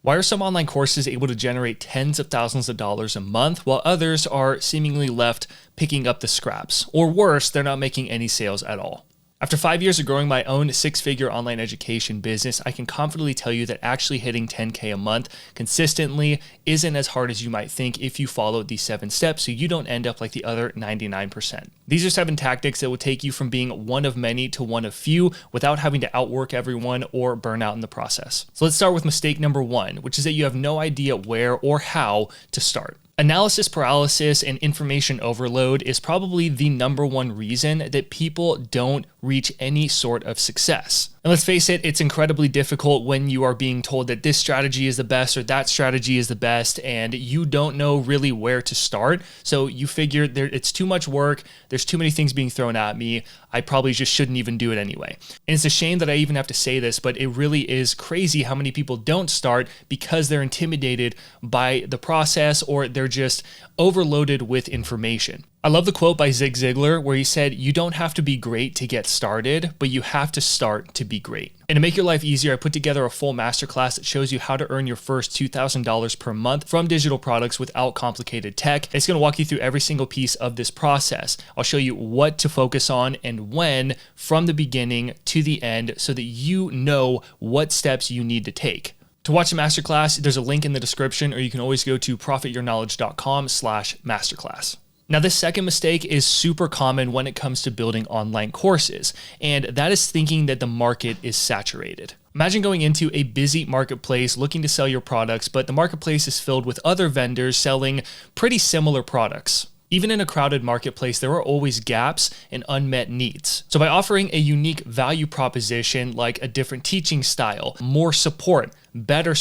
Why are some online courses able to generate tens of thousands of dollars a month while others are seemingly left picking up the scraps? Or worse, they're not making any sales at all. After 5 years of growing my own six-figure online education business, I can confidently tell you that actually hitting 10K a month consistently isn't as hard as you might think if you follow these 7 steps so you don't end up like the other 99%. These are 7 tactics that will take you from being one of many to one of few without having to outwork everyone or burn out in the process. So let's start with mistake number 1, which is that you have no idea where or how to start. Analysis paralysis and information overload is probably the number 1 reason that people don't reach any sort of success. And let's face it, it's incredibly difficult when you are being told that this strategy is the best or that strategy is the best and you don't know really where to start. So you figure it's too much work, there's too many things being thrown at me, I probably just shouldn't even do it anyway. And it's a shame that I even have to say this, but it really is crazy how many people don't start because they're intimidated by the process or they're just overloaded with information. I love the quote by Zig Ziglar where he said, "You don't have to be great to get started, but you have to start to be great." And to make your life easier, I put together a full masterclass that shows you how to earn your first $2,000 per month from digital products without complicated tech. It's going to walk you through every single piece of this process. I'll show you what to focus on and when from the beginning to the end so that you know what steps you need to take. To watch the masterclass, there's a link in the description, or you can always go to profityourknowledge.com/masterclass. Now, this second mistake is super common when it comes to building online courses, and that is thinking that the market is saturated. Imagine going into a busy marketplace looking to sell your products, but the marketplace is filled with other vendors selling pretty similar products. Even in a crowded marketplace, there are always gaps and unmet needs. So by offering a unique value proposition like a different teaching style, more support, better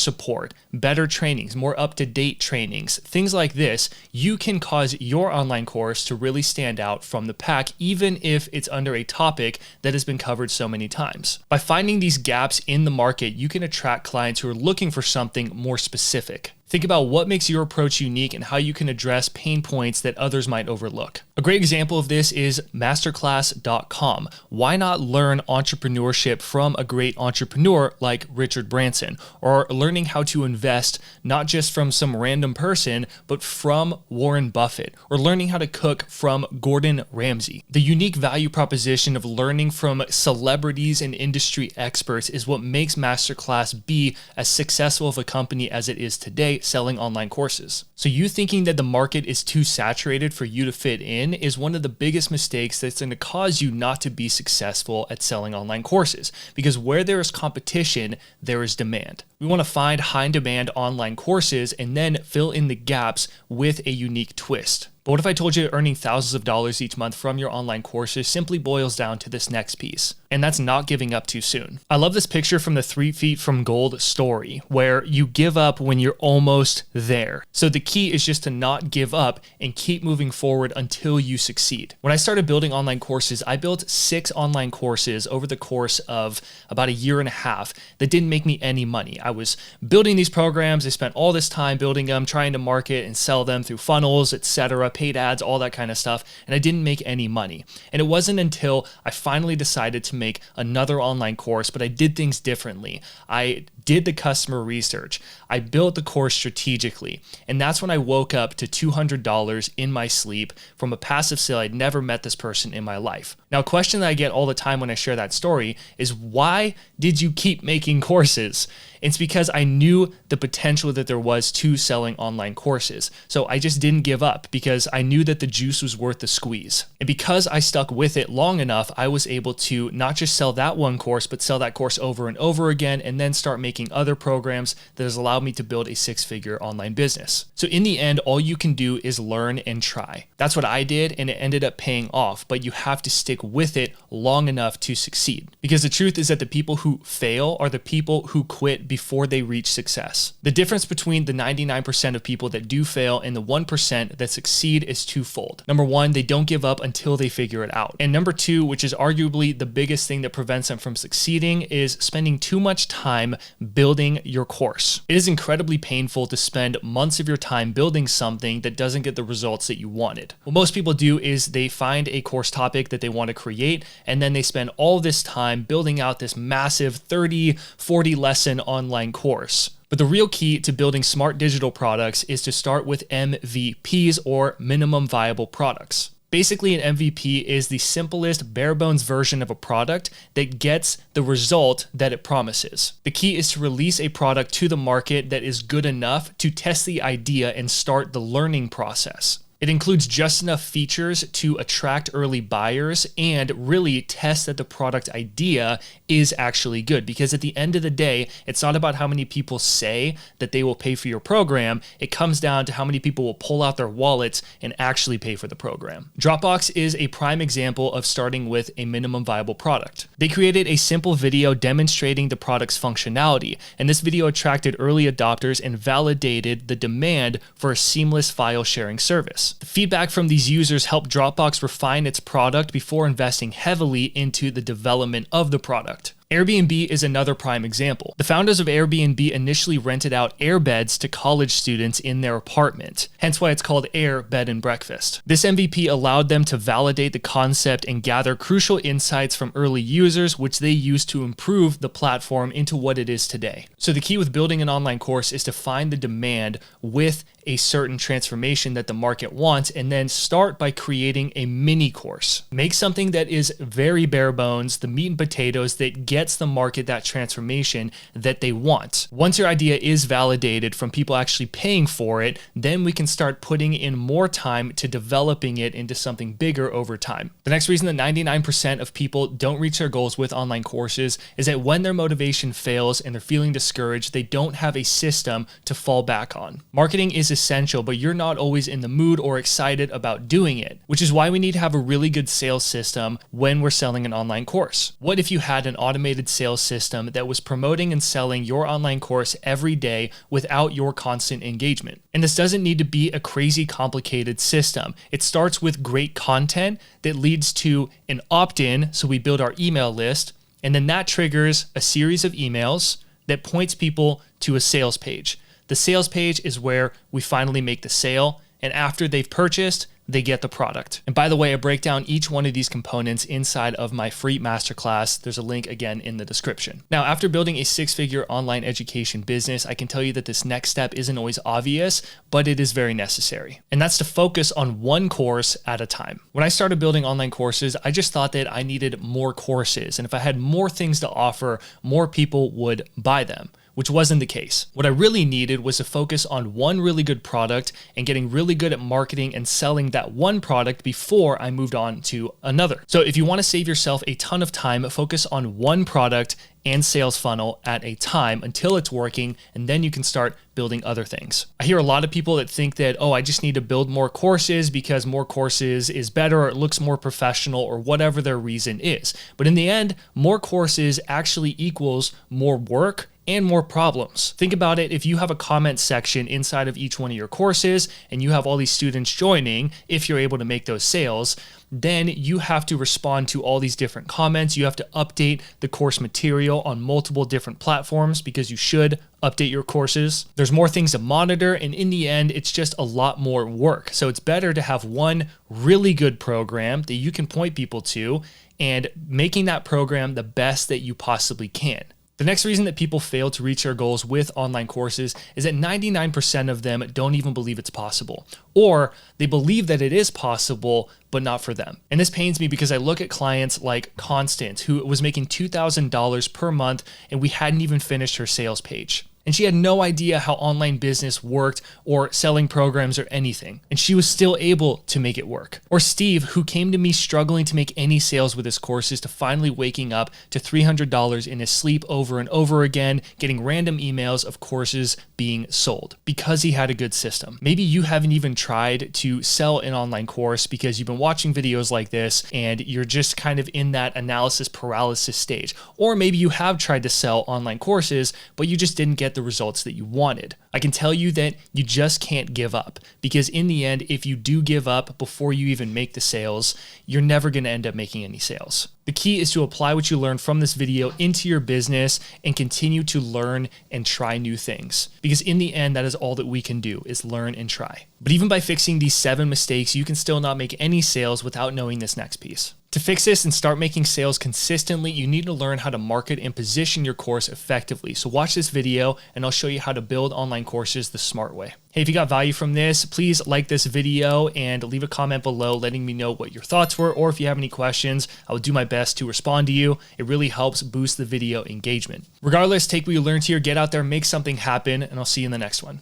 trainings, more up-to-date trainings, things like this, you can cause your online course to really stand out from the pack, even if it's under a topic that has been covered so many times. By finding these gaps in the market, you can attract clients who are looking for something more specific. Think about what makes your approach unique and how you can address pain points that others might overlook. A great example of this is masterclass.com. Why not learn entrepreneurship from a great entrepreneur like Richard Branson, or learning how to invest not just from some random person, but from Warren Buffett, or learning how to cook from Gordon Ramsay. The unique value proposition of learning from celebrities and industry experts is what makes Masterclass be as successful of a company as it is today, selling online courses. So you thinking that the market is too saturated for you to fit in is one of the biggest mistakes that's going to cause you not to be successful at selling online courses, because where there is competition, there is demand. We want to find high demand online courses and then fill in the gaps with a unique twist. But what if I told you earning thousands of dollars each month from your online courses simply boils down to this next piece, and that's not giving up too soon. I love this picture from the 3 Feet from Gold story, where you give up when you're almost there. So the key is just to not give up and keep moving forward until you succeed. When I started building online courses, I built 6 online courses over the course of about a year and a half that didn't make me any money. I was building these programs, I spent all this time building them, trying to market and sell them through funnels, etc., paid ads, all that kind of stuff, and I didn't make any money. And it wasn't until I finally decided to make another online course, but I did things differently. I did the customer research. I built the course strategically. And that's when I woke up to $200 in my sleep from a passive sale. I'd never met this person in my life. Now, a question that I get all the time when I share that story is, why did you keep making courses? It's because I knew the potential that there was to selling online courses. So I just didn't give up because I knew that the juice was worth the squeeze. And because I stuck with it long enough, I was able to not just sell that one course, but sell that course over and over again, and then start making other programs that has allowed me to build a 6-figure online business. So in the end, all you can do is learn and try. That's what I did, and it ended up paying off, but you have to stick with it long enough to succeed. Because the truth is that the people who fail are the people who quit before they reach success. The difference between the 99% of people that do fail and the 1% that succeed is twofold. Number 1, they don't give up until they figure it out. And number 2, which is arguably the biggest thing that prevents them from succeeding, is spending too much time building your course. It is incredibly painful to spend months of your time building something that doesn't get the results that you wanted. What most people do is they find a course topic that they want to create, and then they spend all this time building out this massive 30, 40 lesson online course. But the real key to building smart digital products is to start with MVPs, or minimum viable products. Basically, an MVP is the simplest, bare bones version of a product that gets the result that it promises. The key is to release a product to the market that is good enough to test the idea and start the learning process. It includes just enough features to attract early buyers and really test that the product idea is actually good. Because at the end of the day, it's not about how many people say that they will pay for your program. It comes down to how many people will pull out their wallets and actually pay for the program. Dropbox is a prime example of starting with a minimum viable product. They created a simple video demonstrating the product's functionality, and this video attracted early adopters and validated the demand for a seamless file sharing service. The feedback from these users helped Dropbox refine its product before investing heavily into the development of the product. Airbnb is another prime example. The founders of Airbnb initially rented out airbeds to college students in their apartment, hence why it's called Air Bed and Breakfast. This MVP allowed them to validate the concept and gather crucial insights from early users, which they used to improve the platform into what it is today. So the key with building an online course is to find the demand with a certain transformation that the market wants, and then start by creating a mini course. Make something that is very bare bones, the meat and potatoes that gets the market that transformation that they want. Once your idea is validated from people actually paying for it, then we can start putting in more time to developing it into something bigger over time. The next reason that 99% of people don't reach their goals with online courses is that when their motivation fails and they're feeling discouraged, they don't have a system to fall back on. Marketing is essential, but you're not always in the mood or excited about doing it, which is why we need to have a really good sales system when we're selling an online course. What if you had an automated sales system that was promoting and selling your online course every day without your constant engagement? And this doesn't need to be a crazy complicated system. It starts with great content that leads to an opt-in, so we build our email list, and then that triggers a series of emails that points people to a sales page. The sales page is where we finally make the sale, and after they've purchased, they get the product. And by the way, I break down each one of these components inside of my free masterclass. There's a link again in the description. Now, after building a six-figure online education business, I can tell you that this next step isn't always obvious, but it is very necessary. And that's to focus on one course at a time. When I started building online courses, I just thought that I needed more courses. And if I had more things to offer, more people would buy them, which wasn't the case. What I really needed was to focus on one really good product and getting really good at marketing and selling that one product before I moved on to another. So if you want to save yourself a ton of time, focus on one product and sales funnel at a time until it's working, and then you can start building other things. I hear a lot of people that think that, oh, I just need to build more courses because more courses is better, or it looks more professional, or whatever their reason is. But in the end, more courses actually equals more work and more problems. Think about it. If you have a comment section inside of each one of your courses and you have all these students joining, if you're able to make those sales, then you have to respond to all these different comments. You have to update the course material on multiple different platforms because you should update your courses. There's more things to monitor, and in the end, it's just a lot more work. So it's better to have one really good program that you can point people to and making that program the best that you possibly can. The next reason that people fail to reach their goals with online courses is that 99% of them don't even believe it's possible, or they believe that it is possible, but not for them. And this pains me because I look at clients like Constance, who was making $2,000 per month, and we hadn't even finished her sales page. And she had no idea how online business worked or selling programs or anything. And she was still able to make it work. Or Steve, who came to me struggling to make any sales with his courses, to finally waking up to $300 in his sleep over and over again, getting random emails of courses being sold because he had a good system. Maybe you haven't even tried to sell an online course because you've been watching videos like this and you're just kind of in that analysis paralysis stage. Or maybe you have tried to sell online courses, but you just didn't get the results that you wanted. I can tell you that you just can't give up, because in the end, if you do give up before you even make the sales, you're never going to end up making any sales. The key is to apply what you learned from this video into your business and continue to learn and try new things. Because in the end, that is all that we can do, is learn and try. But even by fixing these 7 mistakes, you can still not make any sales without knowing this next piece. To fix this and start making sales consistently, you need to learn how to market and position your course effectively. So watch this video and I'll show you how to build online courses the smart way. Hey, if you got value from this, please like this video and leave a comment below letting me know what your thoughts were, or if you have any questions, I will do my best to respond to you. It really helps boost the video engagement. Regardless, take what you learned here, get out there, make something happen, and I'll see you in the next one.